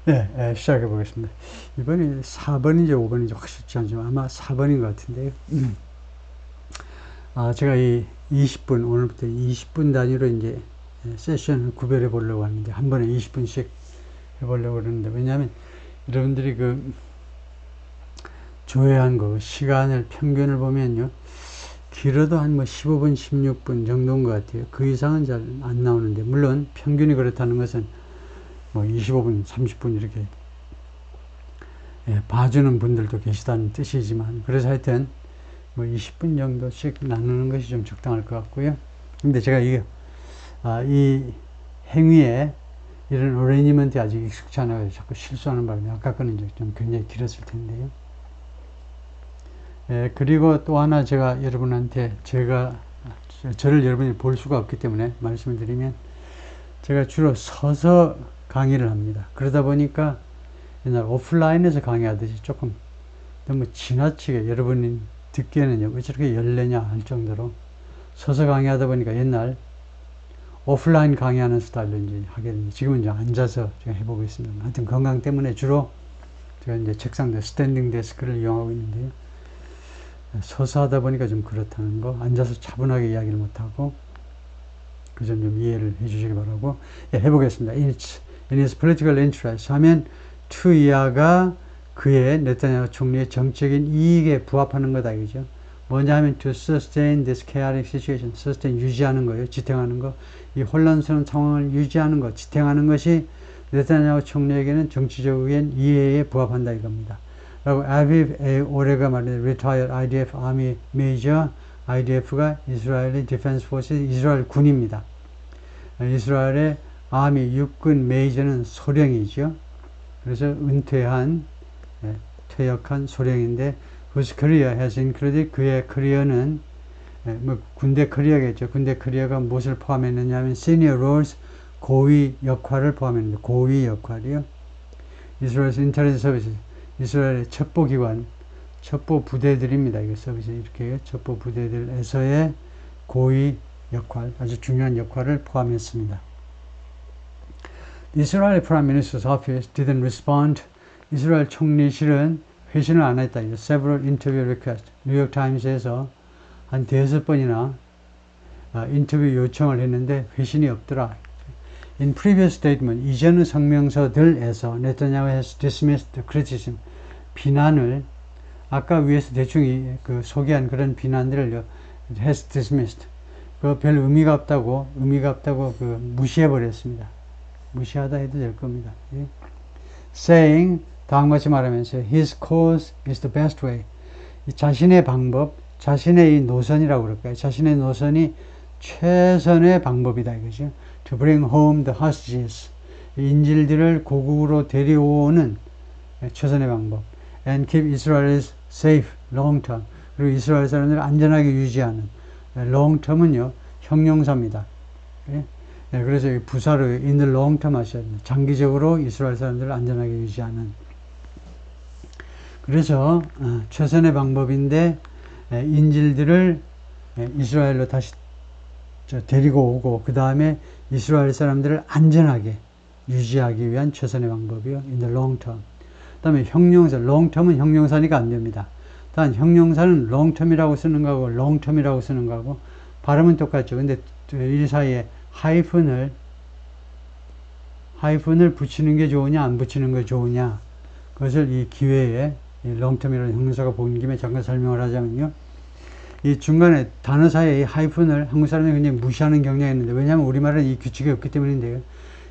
네, 시작해 보겠습니다. 이번이 4번인지 5번인지 확실치 않지만 아마 4번인 것 같은데요. 제가 이 20분, 오늘부터 20분 단위로 이제 세션을 구별해 보려고 하는데, 한 번에 20분씩 해보려고 그러는데, 왜냐하면 여러분들이 그 조회한 거, 시간을 평균을 보면요, 길어도 한 뭐 15분, 16분 정도인 것 같아요. 그 이상은 잘 안 나오는데, 물론 평균이 그렇다는 것은 뭐 25분, 30분 이렇게 봐주는 분들도 계시다는 뜻이지만, 그래서 하여튼 뭐 20분 정도씩 나누는 것이 좀 적당할 것 같고요. 근데 제가 이 행위에 이런 어레이니먼트에 아직 익숙치 않아서 자꾸 실수하는 바람에 아까 거는 좀 굉장히 길었을 텐데요. 그리고 또 하나 제가 여러분한테 저를 여러분이 볼 수가 없기 때문에 말씀을 드리면, 제가 주로 서서 강의를 합니다. 그러다 보니까 옛날 오프라인에서 강의하듯이 조금 너무 지나치게 여러분이 듣기에는 왜 저렇게 열내냐 할 정도로 서서 강의하다 보니까 옛날 오프라인 강의하는 스타일로 이제 하게 됩니다. 지금은 이제 앉아서 제가 해보고 있습니다. 하여튼 건강 때문에 주로 제가 이제 책상도 스탠딩 데스크를 이용하고 있는데요. 서서 하다 보니까 좀 그렇다는 거, 앉아서 차분하게 이야기를 못하고, 그 점 좀 이해를 해주시기 바라고, 해보겠습니다. In his political interest 하면 투이하가 그의 네타냐후 총리의 정적인 이익에 부합하는 거다, 이거죠. 뭐냐 하면 to sustain this chaotic situation, sustain 유지하는 거예요. 지탱하는 거. 이 혼란스러운 상황을 유지하는 것, 지탱하는 것이 네타냐후 총리에게는 정치적인 이해에 부합한다 이겁니다. 라고 아비브 오레가 말하는 retired IDF Army Major, IDF가 이스라엘의 디펜스 포스, 이스라엘 군입니다. 이스라엘의 아미 육군 메이저는 소령이죠. 그래서 은퇴한 퇴역한 소령인데, whose career has included, 그의 커리어는 뭐 군대 커리어겠죠. 군대 커리어가 무엇을 포함했느냐 하면 senior roles, 고위 역할을 포함했는데, 고위 역할이요. 이스라엘's intelligence services, 이스라엘의 첩보기관, 첩보 부대들입니다. 이게 서비스 이렇게 첩보 부대들에서의 고위 역할, 아주 중요한 역할을 포함했습니다. 이스라엘 Prime Minister's Office didn't respond. 이스라엘 총리실은 회신을 안 했다. Several interview requests. 뉴욕 타임스에서 한 5번이나 인터뷰 요청을 했는데 회신이 없더라. In previous statement, 이전의 성명서들에서 네타냐후 has dismissed the criticism, 비난을, 아까 위에서 대충 소개한 그런 비난들을 has dismissed, 별 의미가 없다고 무시해버렸습니다. 무시하다 해도 될 겁니다. saying, 다음같이 말하면서 his cause is the best way, 자신의 방법, 자신의 이 노선이라고 그럴까요? 자신의 노선이 최선의 방법이다 이거죠. To bring home the hostages, 인질들을 고국으로 데려오는 최선의 방법. And keep Israel safe long term, 그리고 이스라엘 사람들을 안전하게 유지하는, long term은요 형용사입니다. 그래서 부사로 in the long term 하셔야 됩니다. 장기적으로 이스라엘 사람들을 안전하게 유지하는. 그래서 최선의 방법인데, 인질들을 이스라엘로 다시 데리고 오고, 그 다음에 이스라엘 사람들을 안전하게 유지하기 위한 최선의 방법이요. in the long term. 그 다음에 형용사, long term은 형용사니까 안 됩니다. 단 형용사는 long term이라고 쓰는 거하고 long term이라고 쓰는 거하고 발음은 똑같죠. 근데 이 사이에 하이픈을 붙이는 게 좋으냐 안 붙이는 게 좋으냐, 그것을 이 기회에 long term이라는 형용사가 본 김에 잠깐 설명을 하자면요, 이 중간에 단어 사이에 이 하이픈을 한국 사람들이 굉장히 무시하는 경향이 있는데, 왜냐하면 우리말은 이 규칙이 없기 때문인데요.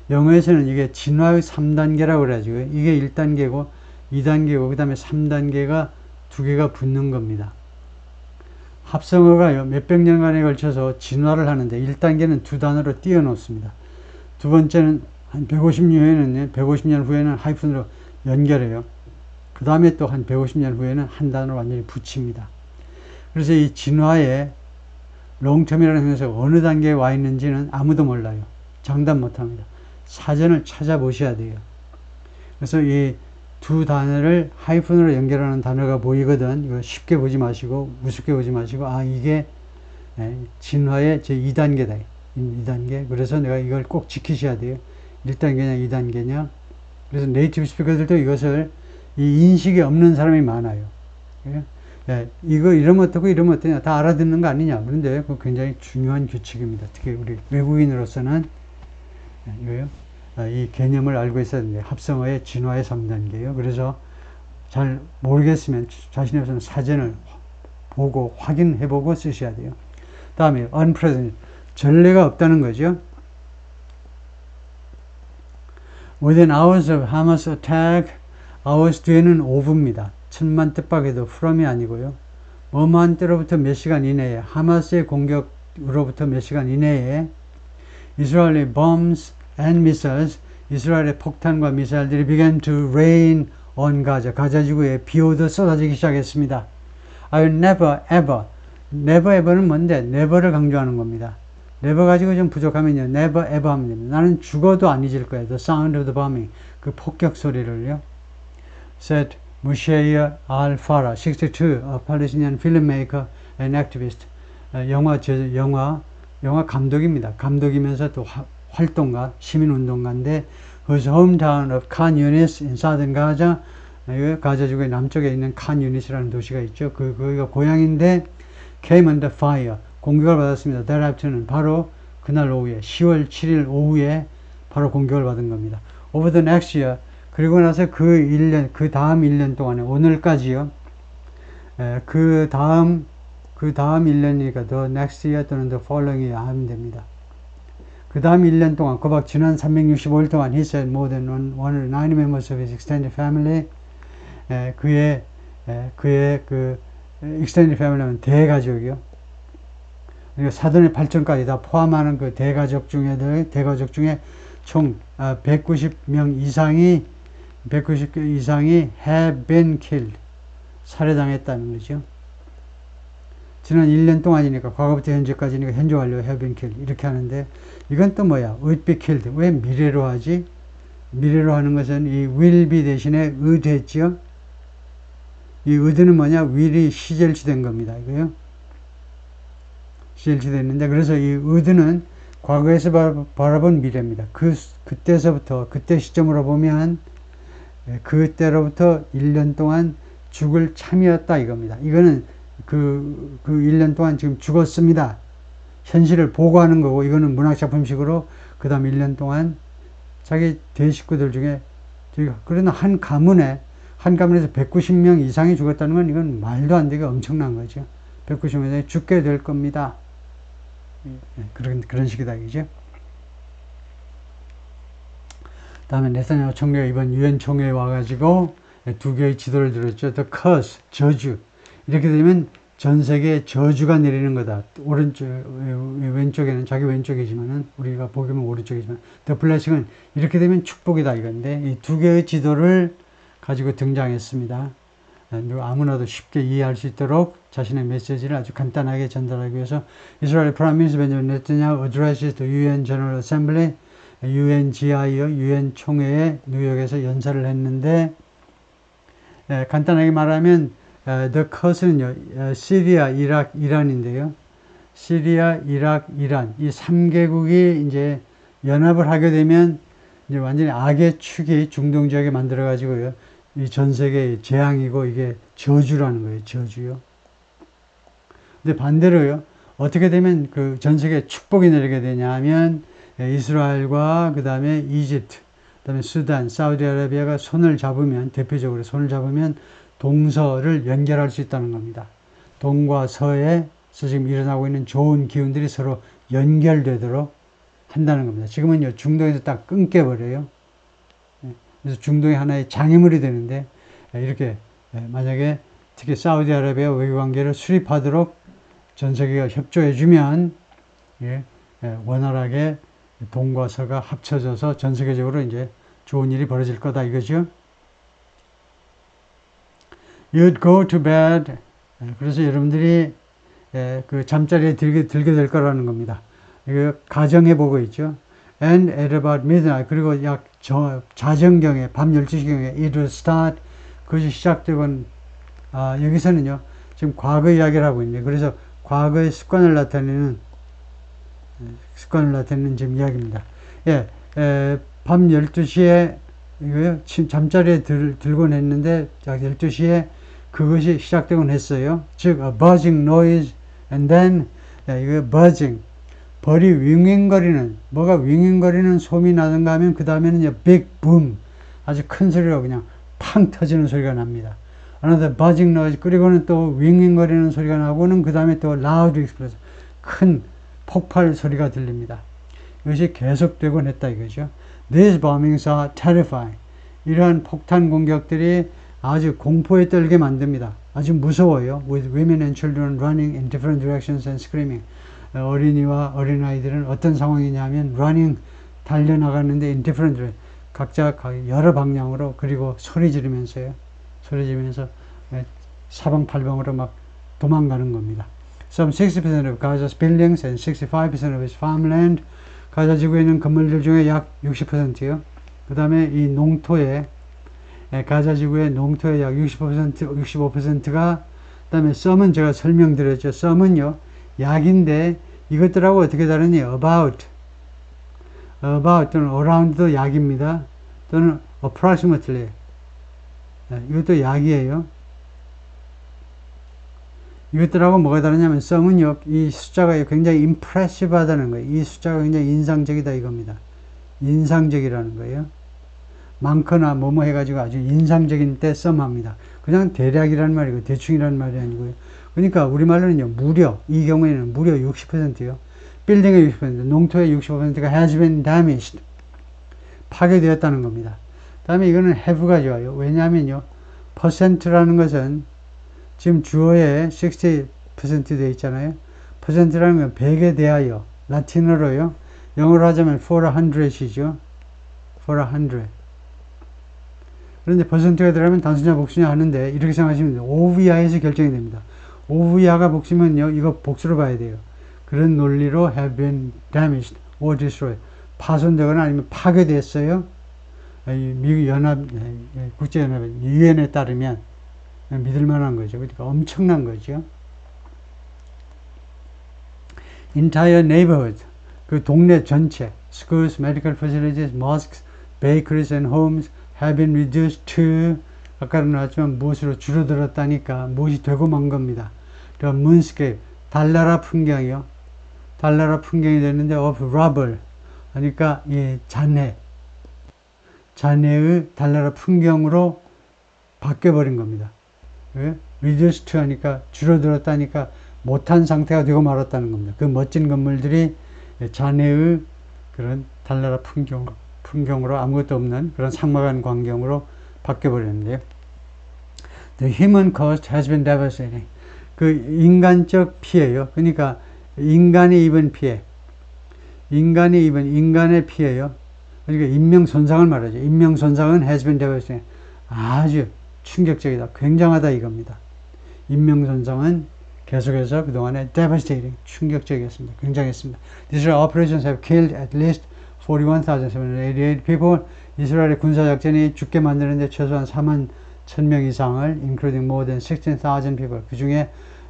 영어에서는 이게 진화의 3단계라고 그래가지고, 이게 1단계고 2단계고 그 다음에 3단계가 2개가 붙는 겁니다. 합성어가 몇백 년간에 걸쳐서 진화를 하는데 1단계는 2단어로 띄워놓습니다. 두 번째는 한 150년 후에는 하이픈으로 연결해요. 그 다음에 또 한 150년 후에는 한 단어로 완전히 붙입니다. 그래서 이 진화의 롱텀이라는 형용사가 어느 단계에 와 있는지는 아무도 몰라요. 장담 못합니다. 사전을 찾아보셔야 돼요. 그래서 이 두 단어를 하이픈으로 연결하는 단어가 보이거든, 이거 쉽게 보지 마시고 우습게 보지 마시고, 이게 진화의 제 2단계다. 2단계. 그래서 내가 이걸 꼭 지키셔야 돼요. 1단계냐 2단계냐. 그래서 네이티브 스피커들도 이것을 이 인식이 없는 사람이 많아요. 예? 예, 이거 이러면 어떻고 이러면 어떠냐 다 알아듣는 거 아니냐. 그런데 그 굉장히 중요한 규칙입니다. 특히 우리 외국인으로서는 이거요. 이 개념을 알고 있어야 되는데 합성어의 진화의 3단계예요. 그래서 잘 모르겠으면 자신의 우선 사전을 보고 확인해보고 쓰셔야 돼요. 다음에 unpresent 전례가 없다는 거죠. Within hours of Hamas attack, hours 뒤에는 오브입니다. 천만 뜻밖에도 from이 아니고요. 뭐뭐한 때로부터 몇 시간 이내에 하마스의 공격으로부터 몇 시간 이내에 이스라엘의 bombs and missiles 이스라엘의 폭탄과 미사일들이 began to rain on Gaza. 가자 지구에 비 오듯 쏟아지기 시작했습니다. I will never ever. never ever는 뭔데? never를 강조하는 겁니다. never 가지고 좀 부족하면요. never ever 하면 됩니다. 나는 죽어도 안 잊을 거예요. The sound of the bombing. 그 폭격 소리를요. said Musheya al-Farah, 62, a Palestinian filmmaker and activist. 영화 감독입니다. 감독이면서 또 활동가, 시민운동가인데 whose hometown of Khan Yunis in southern Gaza, 가자 지구의 남쪽에 있는 칸 유니스라는 도시가 있죠. 거기가 고향인데 came under fire, 공격을 받았습니다. That afternoon, 바로 그날 오후에 10월 7일 오후에 바로 공격을 받은 겁니다. Over the next year, 그리고 나서 그 다음 1년 동안에 오늘까지요. 그 다음 1년이니까 the next year 또는 the following year 하면 됩니다. 그 다음 1년 동안, 꼬박 지난 365일 동안 he said more than 190 members of his extended family, 그의 그 extended family는 대가족이요. 그러니까 사돈의 8촌까지 다 포함하는 그 대가족 중에 총 190명 이상이 have been killed, 살해당했다는 거죠. 지난 1년 동안이니까 과거부터 현재까지니까 현재 완료 have been killed 이렇게 하는데 이건 또 뭐야? would be killed. 왜 미래로 하지? 미래로 하는 것은 이 will be 대신에 would 했죠. 이 would는 뭐냐? will이 시절치 된 겁니다. 이거요. 시절치 됐는데 그래서 이 would는 과거에서 바라본 미래입니다. 그때서부터 그때 시점으로 보면 그때로부터 1년 동안 죽을 참이었다 이겁니다. 이거는 그 1년 동안 지금 죽었습니다. 현실을 보고하는 거고 이거는 문학작품식으로 그 다음 1년 동안 자기 대식구들 중에 그러나 한 가문에서 190명 이상이 죽었다는 건 이건 말도 안 되게 엄청난 거죠. 190명 이상이 죽게 될 겁니다. 그런 식이다 이죠. 다음에 네타냐후 총리가 이번 유엔 총회에 와가지고 두 개의 지도를 들었죠. The curse, 저주. 이렇게 되면 전 세계에 저주가 내리는 거다. 왼쪽에는 자기 왼쪽이지만은 우리가 보기면 오른쪽이지만 The blessing은 이렇게 되면 축복이다 이건데 이 두 개의 지도를 가지고 등장했습니다. 아무나도 쉽게 이해할 수 있도록 자신의 메시지를 아주 간단하게 전달하기 위해서 이스라엘 프라임 미니스터 벤자민 네타냐후 addresses the UN General Assembly, UNGI요, UN 총회에 뉴욕에서 연설을 했는데 간단하게 말하면 the curse는요, 시리아, 이라크, 이란인데요. 시리아, 이라크, 이란 이 3개국이 이제 연합을 하게 되면 이제 완전히 악의 축이 중동 지역에 만들어 가지고요. 이 전 세계의 재앙이고 이게 저주라는 거예요. 저주요. 근데 반대로요. 어떻게 되면 그 전 세계에 축복이 내리게 되냐 하면 이스라엘과 그 다음에 이집트, 그 다음에 수단, 사우디아라비아가 대표적으로 손을 잡으면 동서를 연결할 수 있다는 겁니다. 동과 서에서 지금 일어나고 있는 좋은 기운들이 서로 연결되도록 한다는 겁니다. 지금은요, 중동에서 딱 끊겨버려요. 그래서 중동이 하나의 장애물이 되는데, 이렇게, 만약에 특히 사우디아라비아 외교관계를 수립하도록 전 세계가 협조해주면, 원활하게 동과 서가 합쳐져서 전 세계적으로 이제 좋은 일이 벌어질 거다 이거죠. You'd go to bed. 그래서 여러분들이 그 잠자리에 들게 될 거라는 겁니다. 이거 가정해보고 있죠. And at about midnight. 그리고 약 자정경에, 밤 12시경에 it will start. 그것이 시작되곤, 여기서는요, 지금 과거 이야기를 하고 있는데, 그래서 과거의 습관을 나타내는 지금 이야기입니다. 밤 12시에 이거요. 잠자리에 들곤 했는데 약 12시에 그것이 시작되곤 했어요. 즉 a buzzing noise and then 이거 buzzing 벌이 윙윙거리는 뭐가 윙윙거리는 소음이 나는가 하면 그 다음에는 big boom 아주 큰 소리로 그냥 팡 터지는 소리가 납니다. another buzzing noise 그리고는 또 윙윙거리는 소리가 나고는 그 다음에 또 loud explosion 큰 폭발 소리가 들립니다. 이것이 계속되곤 했다 이거죠. These bombings are terrifying. 이러한 폭탄 공격들이 아주 공포에 떨게 만듭니다. 아주 무서워요. With women and children running in different directions and screaming. 어린이와 어린아이들은 어떤 상황이냐면 running 달려나가는데 in different directions. 각자 여러 방향으로 그리고 소리 지르면서요. 소리 지르면서 사방팔방으로 막 도망가는 겁니다. Some 60% of Gaza's buildings and 65% of its farmland. 가자 지구에 있는 건물들 중에 약 60%요. 그 다음에 이 농토에 가자 지구의 농토의 약 65%가 그 다음에 썸은 제가 설명드렸죠. 썸은요 약인데 이것들하고 어떻게 다르니? about 또는 around도 약입니다. 또는 approximately 이것도 약이에요. 이것들하고 뭐가 다르냐면 썸은요 이 숫자가 굉장히 impressive하다는 거예요. 이 숫자가 굉장히 인상적이다 이겁니다. 인상적이라는 거예요. 많거나 뭐뭐 해가지고 아주 인상적인 때 썸합니다. 그냥 대략이라는 말이고 대충이라는 말이 아니고요. 그러니까 우리말로는요 무려 이 경우에는 무려 60%요. 빌딩의 60% 농토의 65%가 has been damaged 파괴되었다는 겁니다. 다음에 이거는 have가 좋아요. 왜냐하면요 percent라는 것은 지금 주어에 60% 되어 있잖아요. 퍼센트라는 건 100에 대하여 라틴어로요. 영어로 하자면 for 100이죠. for 100. 그런데 퍼센트가 들어가면 단수냐 복수냐 하는데 이렇게 생각하시면 돼요. of 이하에서 결정이 됩니다. of 이하가 복수면요. 이거 복수로 봐야 돼요. 그런 논리로 have been damaged or destroyed. 파손되거나 아니면 파괴됐어요. 미국 연합, 국제연합, 유엔에 따르면 믿을 만한 거죠. 그러니까 엄청난 거죠. entire neighborhood, 그 동네 전체, schools, medical facilities, mosques, bakeries and homes have been reduced to, 아까는 나왔지만 무엇으로 줄어들었다니까 무엇이 되고 만 겁니다. 그러니까 moonscape, 달나라 풍경이요. 달나라 풍경이 됐는데 of rubble, 그러니까 이 잔해의 달나라 풍경으로 바뀌어버린 겁니다. reduced 하니까 줄어들었다니까 못한 상태가 되고 말았다는 겁니다. 그 멋진 건물들이 잔해의 그런 달나라 풍경으로 아무것도 없는 그런 삭막한 광경으로 바뀌어버렸는데요. The human cost has been devastating. 그 인간적 피해요. 그러니까 인간이 입은 피해. 인간의 피해요. 그러니까 인명손상을 말하죠. 인명손상은 has been devastating. 아주 충격적이다. 굉장하다 이겁니다. 인명손상은 계속해서 그동안에 devastating, 충격적이었습니다. 굉장했습니다. These operations have killed at least 41,788 people. 이스라엘의 군사작전이 죽게 만드는데 최소한 4만 1000명 이상을 including more than 16,000 people. 그 중에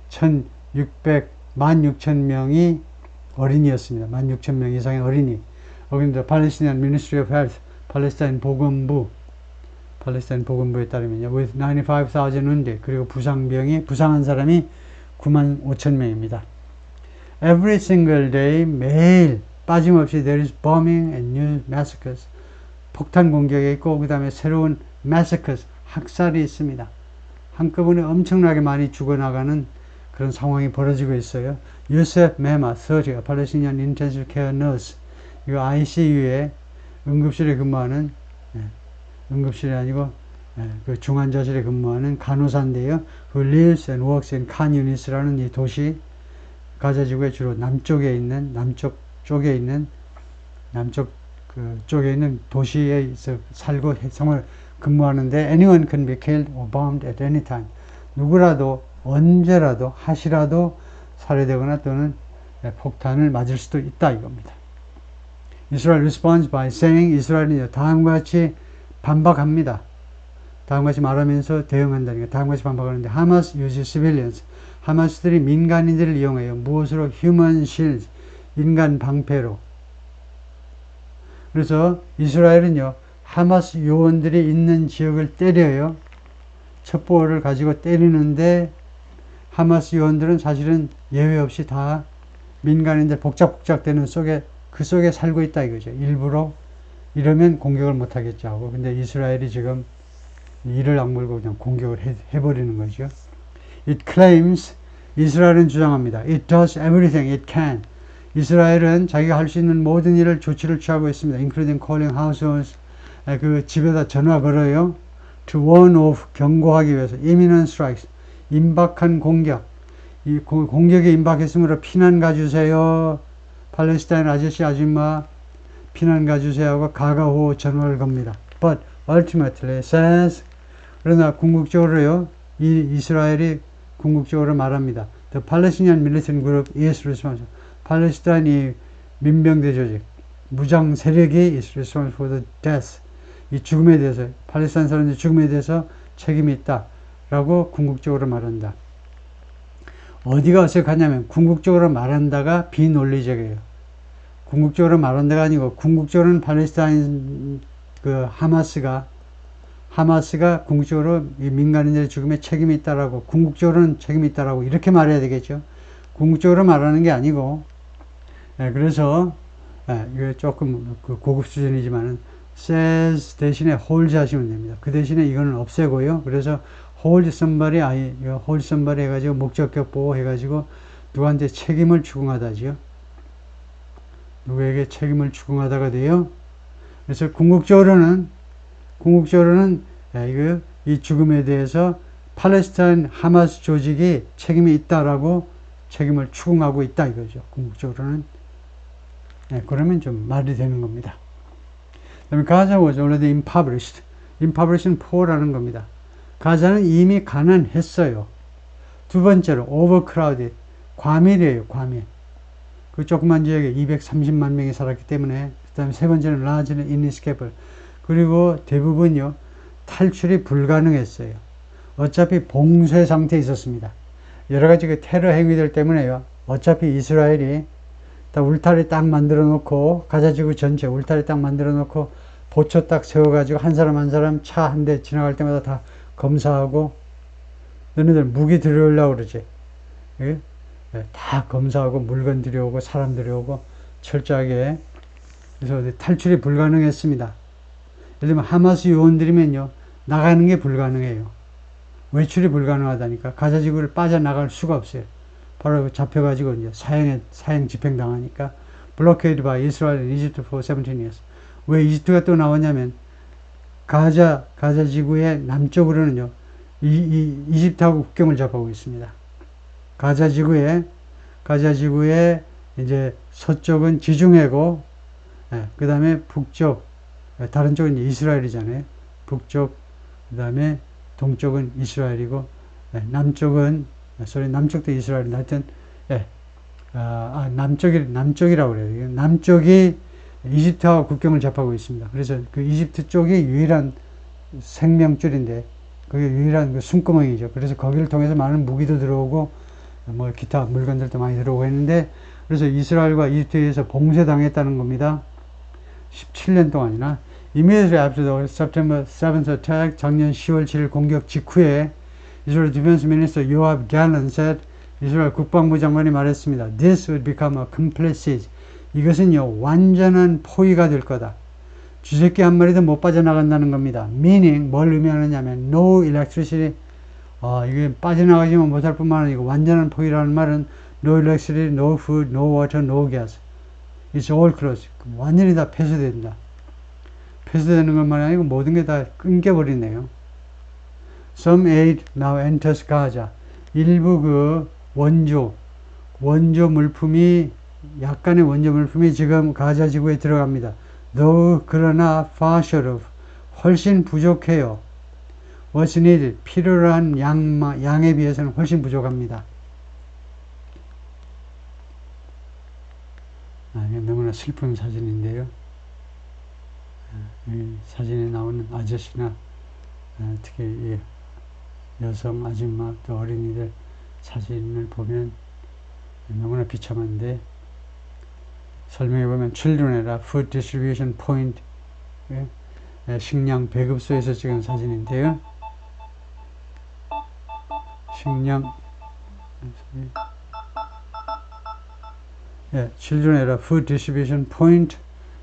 16,000명이 어린이였습니다. 16,000명 이상의 어린이. 여기는 Palestinian Ministry of Health, 팔레스타인 보건부에 따르면요. with 95,000 wounded. 그리고 부상한 사람이 95,000명입니다. Every single day, 매일 빠짐없이 there is bombing and new massacres. 폭탄 공격이 있고 그 다음에 새로운 massacres, 학살이 있습니다. 한꺼번에 엄청나게 많이 죽어나가는 그런 상황이 벌어지고 있어요. 유셉 메마, 30, Palestinian Intensive Care Nurse. 이거 ICU에 응급실에 근무하는, 응급실이 아니고 그 중환자실에 근무하는 간호사인데요. 그 lives and works in Khan Yunis라는 이 도시, 가자지구의 주로 남쪽 쪽에 있는 도시에 살고 생활 근무하는데 anyone can be killed or bombed at any time. 누구라도 언제라도 하시라도 살해되거나 또는 폭탄을 맞을 수도 있다 이겁니다. Israel responds by saying, 이스라엘은 다음과 같이 반박합니다. 다음과 같이 말하면서 대응한다니까 다음과 같이 반박하는데 Hamas uses civilians. 하마스들이 민간인들을 이용해요. 무엇으로? Human shields. 인간 방패로. 그래서 이스라엘은요. 하마스 요원들이 있는 지역을 때려요. 첩보를 가지고 때리는데 하마스 요원들은 사실은 예외 없이 다 민간인들 복작복작되는 속에 그 속에 살고 있다 이거죠. 일부러 이러면 공격을 못 하겠죠 하고. 근데 이스라엘이 지금 이를 악물고 그냥 공격을 해버리는 거죠. It claims, 이스라엘은 주장합니다. It does everything it can. 이스라엘은 자기가 할 수 있는 모든 일을 조치를 취하고 있습니다. Including calling households, 그 집에다 전화 걸어요. To warn of, 경고하기 위해서. Imminent strikes, 임박한 공격. 이 공격에 임박했으므로 피난 가주세요. 팔레스타인 아저씨 아줌마 피난 가주세요 하고 가가호 전화를 겁니다. But ultimately says, 그러나 궁극적으로요, 이스라엘이 궁극적으로 말합니다. The Palestinian militant group is responsible. 팔레스타인이 민병대 조직, 무장 세력이 is responsible for the death. 이 죽음에 대해서, 팔레스타인 사람들의 죽음에 대해서 책임이 있다. 라고 궁극적으로 말한다. 어디가 어색하냐면, 궁극적으로 말한다가 비논리적이에요. 궁극적으로 말한다가 아니고, 궁극적으로는 팔레스타인 하마스가 궁극적으로 이 민간인들의 죽음에 책임이 있다라고, 궁극적으로는 책임이 있다라고 이렇게 말해야 되겠죠. 궁극적으로 말하는 게 아니고, 그래서 이거 조금 고급 수준이지만은 says 대신에 hold 하시면 됩니다. 그 대신에 이거는 없애고요. 그래서 hold somebody, hold somebody 해가지고 목적격 보호 해가지고 누구한테 책임을 추궁하다지요. 누구에게 책임을 추궁하다가 돼요. 그래서 궁극적으로는 이 죽음에 대해서 팔레스타인 하마스 조직이 책임이 있다라고 책임을 추궁하고 있다 이거죠. 궁극적으로는. 그러면 좀 말이 되는 겁니다. 그다음에 가자 was already impoverished. impoverish는 poor라는 겁니다. 가자는 이미 가난했어요. 두 번째로 overcrowded. 과밀이에요. 과밀. 그 조그만 지역에 230만 명이 살았기 때문에. 그 다음에 세 번째는 largely inescapable. 그리고 대부분요, 탈출이 불가능했어요. 어차피 봉쇄 상태에 있었습니다. 여러 가지 그 테러 행위들 때문에요. 어차피 이스라엘이 다 울타리 딱 만들어 놓고, 가자지구 전체 울타리 딱 만들어 놓고, 보초 딱 세워가지고 한 사람 한 사람 차 한 대 지나갈 때마다 다 검사하고, 너네들 무기 들여오려고 그러지. 예? 다 검사하고 물건 들여오고 사람 들여오고 철저하게. 그래서 탈출이 불가능했습니다. 예를 들면 하마스 요원들이면요, 나가는 게 불가능해요. 외출이 불가능하다니까. 가자지구를 빠져나갈 수가 없어요. 바로 잡혀가지고 이제 사형 집행당하니까. blockade by Israel and Egypt for 17 years. 왜 이집트가 또 나오냐면, 가자지구의 남쪽으로는요, 이집트하고 국경을 접하고 있습니다. 가자지구의 이제 서쪽은 지중해고, 그 다음에 북쪽, 다른 쪽은 이스라엘이잖아요. 북쪽, 그 다음에 동쪽은 이스라엘이고, 남쪽도 이스라엘인데, 하여튼, 남쪽이라고 그래요. 남쪽이 이집트와 국경을 접하고 있습니다. 그래서 그 이집트 쪽이 유일한 생명줄인데, 그게 유일한 그 숨구멍이죠. 그래서 거기를 통해서 많은 무기도 들어오고, 뭐 기타 물건들도 많이 들어오고 했는데, 그래서 이스라엘과 이집트에서 봉쇄당했다는 겁니다. 17년 동안이나. Immediately after the September 7th attack, 작년 10월 7일 공격 직후에 이스라엘 디펜스 미니스터 요압 갈란 said, 이스라엘 국방부 장관이 말했습니다. This would become a complete siege. 이것은요, 완전한 포위가 될 거다. 쥐새끼 한 마리도 못 빠져나간다는 겁니다. Meaning, 뭘 의미하느냐면, no electricity, 이게 빠져나가지만 못할 뿐만 아니고, 완전한 포위라는 말은, no electricity, no food, no water, no gas. It's all closed. 완전히 다 폐쇄된다. 폐쇄되는 것만 아니고, 모든 게 다 끊겨버리네요. Some aid now enters Gaza. 일부 그 원조 물품이, 약간의 원조 물품이 지금 가자 지구에 들어갑니다. Though, 그러나 far short of, 훨씬 부족해요. What's needed, 필요로 한 양에 비해서는 훨씬 부족합니다. 너무나 슬픈 사진인데요. 이 사진에 나오는 아저씨나 특히 이 여성, 아줌마, 또 어린이들 사진을 보면 너무나 비참한데, 설명해 보면 children at a food distribution point, 식량 배급소에서 찍은 사진인데요. 식량 Children at a Food Distribution Point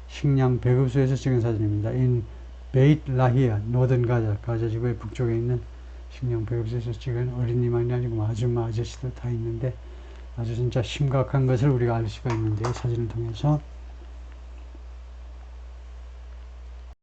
식량 배급소에서 찍은 사진입니다. In Beit Lahia, 노던 가자 지구의 북쪽에 있는 식량 배급소에서 찍은 어린이만이 아니고 아줌마, 아저씨도 다 있는데 아주 진짜 심각한 것을 우리가 알 수가 있는데요. 사진을 통해서